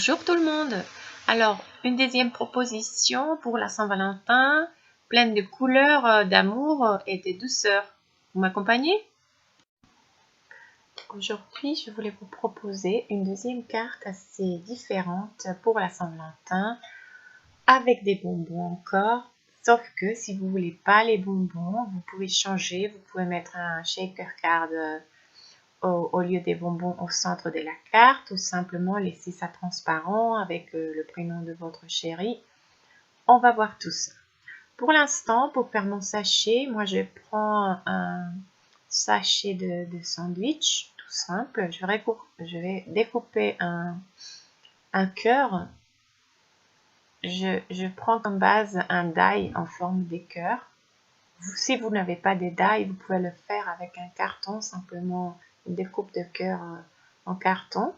Bonjour tout le monde. Alors, une deuxième proposition pour la Saint-Valentin, pleine de couleurs, d'amour et de douceur. Vous m'accompagnez? Aujourd'hui, je voulais vous proposer une deuxième carte assez différente pour la Saint-Valentin, avec des bonbons encore. Sauf que si vous voulez pas les bonbons, vous pouvez changer. Vous pouvez mettre un shaker card au lieu des bonbons au centre de la carte, ou simplement laisser ça transparent avec le prénom de votre chéri. On va voir tout ça. Pour l'instant, pour faire mon sachet, moi je prends un sachet de sandwich, tout simple. Je vais découper un cœur. Je prends comme base un die en forme de cœur. Si vous n'avez pas de die, vous pouvez le faire avec un carton, simplement une découpe de cœur en carton.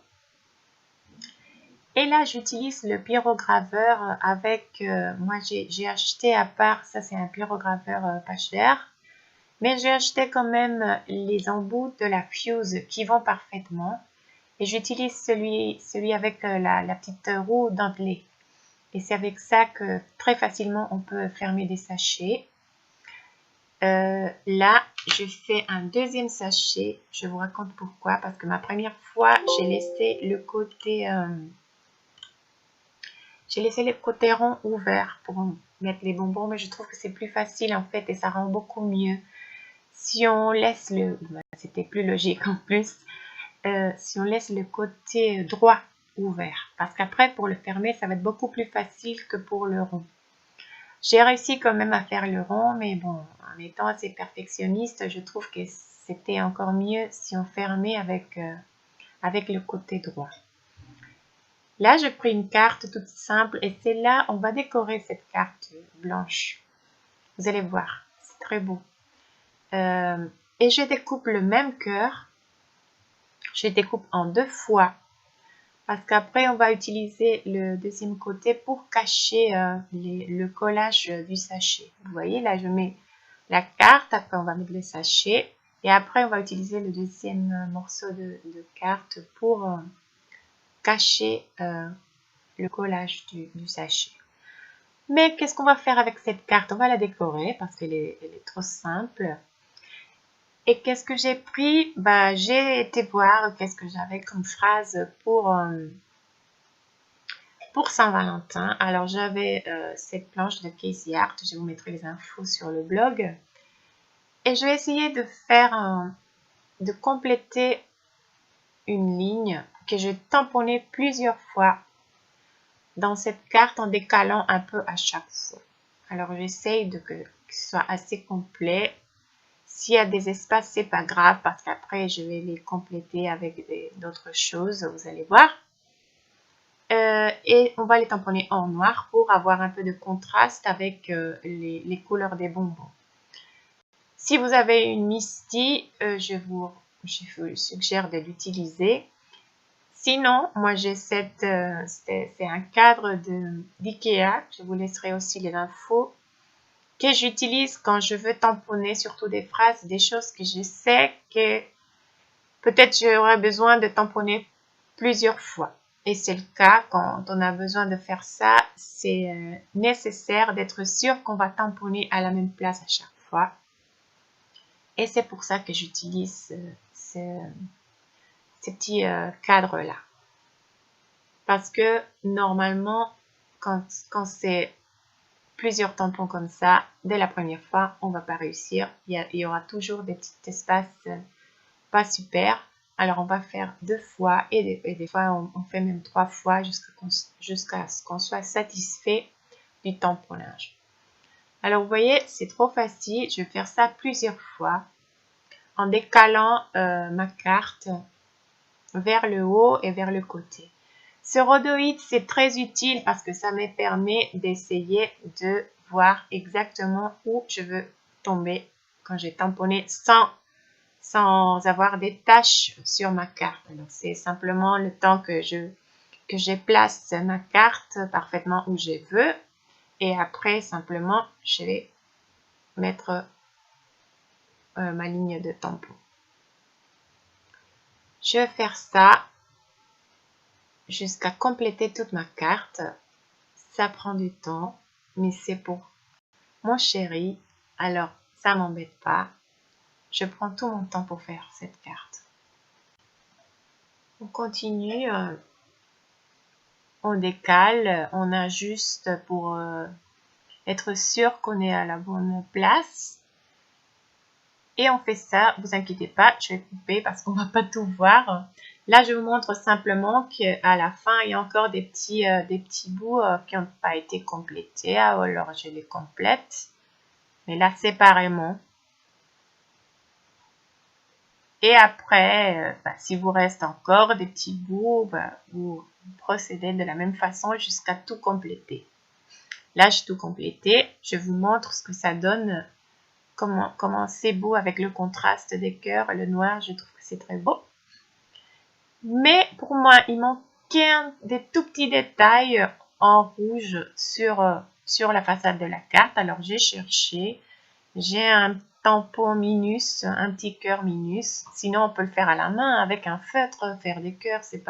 Et là, j'utilise le pyrograveur avec, moi j'ai acheté à part, ça c'est un pyrograveur Pachler, mais j'ai acheté quand même les embouts de la Fuse qui vont parfaitement. Et j'utilise celui avec la petite roue dentelée. Et c'est avec ça que très facilement on peut fermer des sachets. Là, je fais un deuxième sachet. Je vous raconte pourquoi. Parce que ma première fois, j'ai laissé le côté rond ouvert pour mettre les bonbons. Mais je trouve que c'est plus facile en fait et ça rend beaucoup mieux. Si on laisse c'était plus logique en plus. Si on laisse le côté droit ouvert. Parce qu'après, pour le fermer, ça va être beaucoup plus facile que pour le rond. J'ai réussi quand même à faire le rond, mais bon, en étant assez perfectionniste, je trouve que c'était encore mieux si on fermait avec le côté droit. Là, je prends une carte toute simple et c'est là, on va décorer cette carte blanche. Vous allez voir, c'est très beau. Et je découpe le même cœur. Je découpe en 2 fois. Parce qu'après, on va utiliser le deuxième côté pour cacher le collage du sachet. Vous voyez, là, je mets la carte, après on va mettre le sachet. Et après, on va utiliser le deuxième morceau de carte pour cacher le collage du sachet. Mais qu'est-ce qu'on va faire avec cette carte? On va la décorer parce qu'elle est trop simple. Et qu'est-ce que j'ai pris? Bah, j'ai été voir qu'est-ce que j'avais comme phrase pour Saint-Valentin. Alors, j'avais cette planche de Casey Art. Je vous mettrai les infos sur le blog. Et je vais essayer de faire, de compléter une ligne que j'ai tamponnée plusieurs fois dans cette carte en décalant un peu à chaque fois. Alors, j'essaye que ce soit assez complet. S'il y a des espaces, c'est pas grave parce qu'après, je vais les compléter avec d'autres choses. Vous allez voir. Et on va les tamponner en noir pour avoir un peu de contraste avec les couleurs des bonbons. Si vous avez une Misty, je vous suggère de l'utiliser. Sinon, moi j'ai c'est un cadre d'Ikea, je vous laisserai aussi les infos, que j'utilise quand je veux tamponner surtout des phrases, des choses que je sais que peut-être j'aurais besoin de tamponner plusieurs fois. Et c'est le cas quand on a besoin de faire ça, c'est nécessaire d'être sûr qu'on va tamponner à la même place à chaque fois. Et c'est pour ça que j'utilise ces petits cadres-là. Parce que normalement, quand c'est plusieurs tampons comme ça, dès la première fois, on ne va pas réussir. Il y aura toujours des petits espaces pas super. Alors, on va faire 2 fois et des fois, on fait même 3 fois jusqu'à ce qu'on soit satisfait du tamponnage. Alors, vous voyez, c'est trop facile. Je vais faire ça plusieurs fois en décalant ma carte vers le haut et vers le côté. Ce rhodoïde, c'est très utile parce que ça me permet d'essayer de voir exactement où je veux tomber quand j'ai tamponné sans avoir des taches sur ma carte. Donc, c'est simplement le temps que je place ma carte parfaitement où je veux. Et après, simplement, je vais mettre ma ligne de tampon. Je vais faire ça jusqu'à compléter toute ma carte. Ça prend du temps, mais c'est pour mon chéri, alors ça m'embête pas. Je prends tout mon temps pour faire cette carte. On continue, on décale, on ajuste pour être sûr qu'on est à la bonne place. Et on fait ça, vous inquiétez pas, je vais couper parce qu'on va pas tout voir. Là, je vous montre simplement qu'à la fin, il y a encore des petits bouts qui n'ont pas été complétés. Alors, je les complète. Mais là, séparément. Et après, si vous reste encore des petits bouts, vous procédez de la même façon jusqu'à tout compléter. Là, j'ai tout complété. Je vous montre ce que ça donne. Comment c'est beau avec le contraste des cœurs, le noir, je trouve que c'est très beau. Mais pour moi, il manquait des tout petits détails en rouge sur la façade de la carte. Alors j'ai cherché, j'ai un tampon Minus, un petit cœur Minus. Sinon, on peut le faire à la main avec un feutre, faire des cœurs, c'est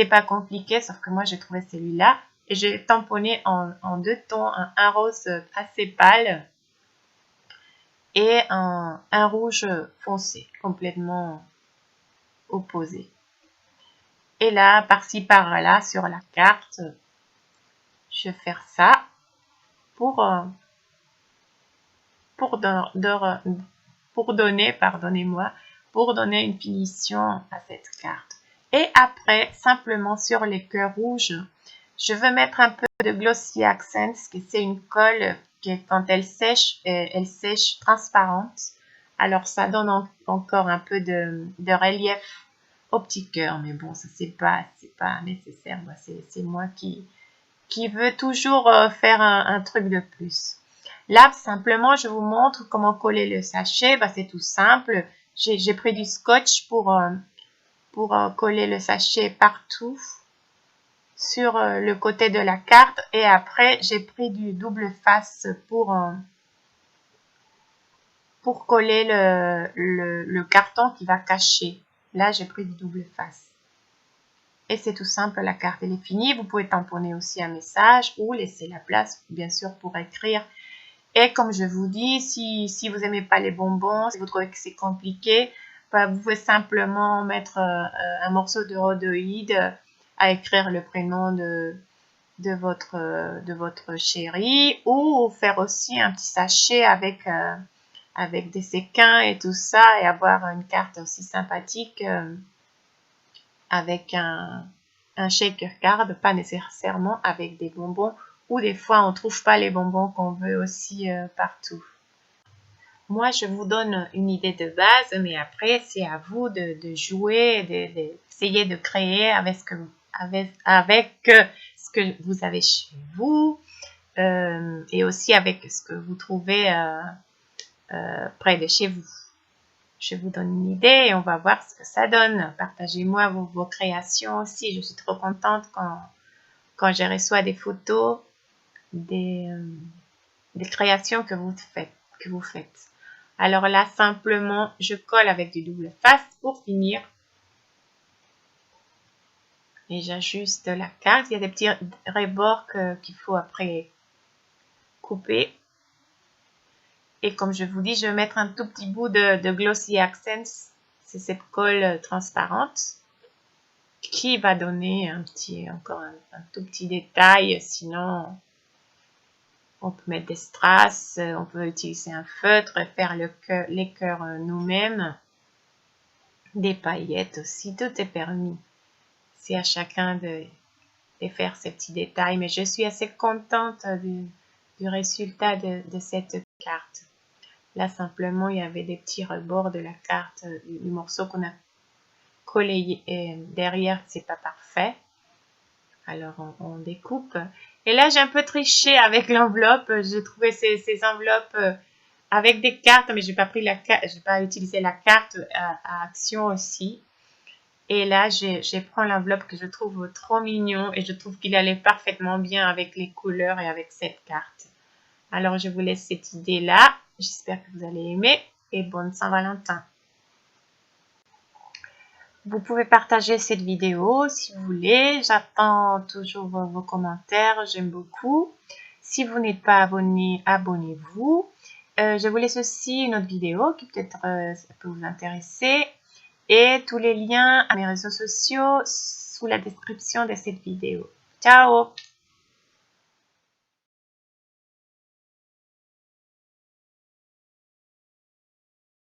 pas compliqué, sauf que moi j'ai trouvé celui-là. Et j'ai tamponné en deux tons, un rose assez pâle et un rouge foncé, complètement opposé. Et là, par-ci, par-là, sur la carte, je vais faire ça pour donner une finition à cette carte. Et après, simplement sur les cœurs rouges, je veux mettre un peu de Glossy Accents, qui c'est une colle qui, quand elle sèche transparente. Alors, ça donne encore un peu de relief au petit cœur. Mais bon, ça, c'est pas nécessaire. C'est moi qui veut toujours faire un truc de plus. Là, simplement, je vous montre comment coller le sachet. C'est tout simple. J'ai pris du scotch pour coller le sachet partout sur le côté de la carte. Et après, j'ai pris du double face pour coller le carton qui va cacher. Là, j'ai pris du double face. Et c'est tout simple, la carte elle est finie. Vous pouvez tamponner aussi un message ou laisser la place, bien sûr, pour écrire. Et comme je vous dis, si vous n'aimez pas les bonbons, si vous trouvez que c'est compliqué, vous pouvez simplement mettre un morceau de rhodoïde à écrire le prénom de votre chéri, ou faire aussi un petit sachet avec des séquins et tout ça, et avoir une carte aussi sympathique avec un shaker card, pas nécessairement avec des bonbons, ou des fois on trouve pas les bonbons qu'on veut aussi partout. Moi, je vous donne une idée de base, mais après, c'est à vous de jouer, d'essayer de créer avec ce que vous avez chez vous, et aussi avec ce que vous trouvez près de chez vous. Je vous donne une idée et on va voir ce que ça donne. Partagez-moi vos créations aussi. Je suis trop contente quand je reçois des photos des créations que vous faites. Alors là, simplement, je colle avec du double face pour finir. Et j'ajuste la carte. Il y a des petits rebords qu'il faut après couper. Et comme je vous dis, je vais mettre un tout petit bout de Glossy Accents. C'est cette colle transparente qui va donner encore un tout petit détail. Sinon, on peut mettre des strass, on peut utiliser un feutre et faire les cœurs nous-mêmes. Des paillettes aussi, tout est permis. C'est à chacun de faire ces petits détails. Mais je suis assez contente du résultat de cette carte. Là, simplement, il y avait des petits rebords de la carte, du morceau qu'on a collé derrière, c'est pas parfait. Alors, on découpe. Et là, j'ai un peu triché avec l'enveloppe. J'ai trouvé ces enveloppes avec des cartes, mais j'ai pas utilisé la carte à action aussi. Et là, je prends l'enveloppe que je trouve trop mignon et je trouve qu'il allait parfaitement bien avec les couleurs et avec cette carte. Alors, je vous laisse cette idée-là. J'espère que vous allez aimer et bonne Saint-Valentin. Vous pouvez partager cette vidéo si vous voulez. J'attends toujours vos commentaires. J'aime beaucoup. Si vous n'êtes pas abonné, abonnez-vous. Je vous laisse aussi une autre vidéo qui peut-être ça peut vous intéresser. Et tous les liens à mes réseaux sociaux sous la description de cette vidéo. Ciao!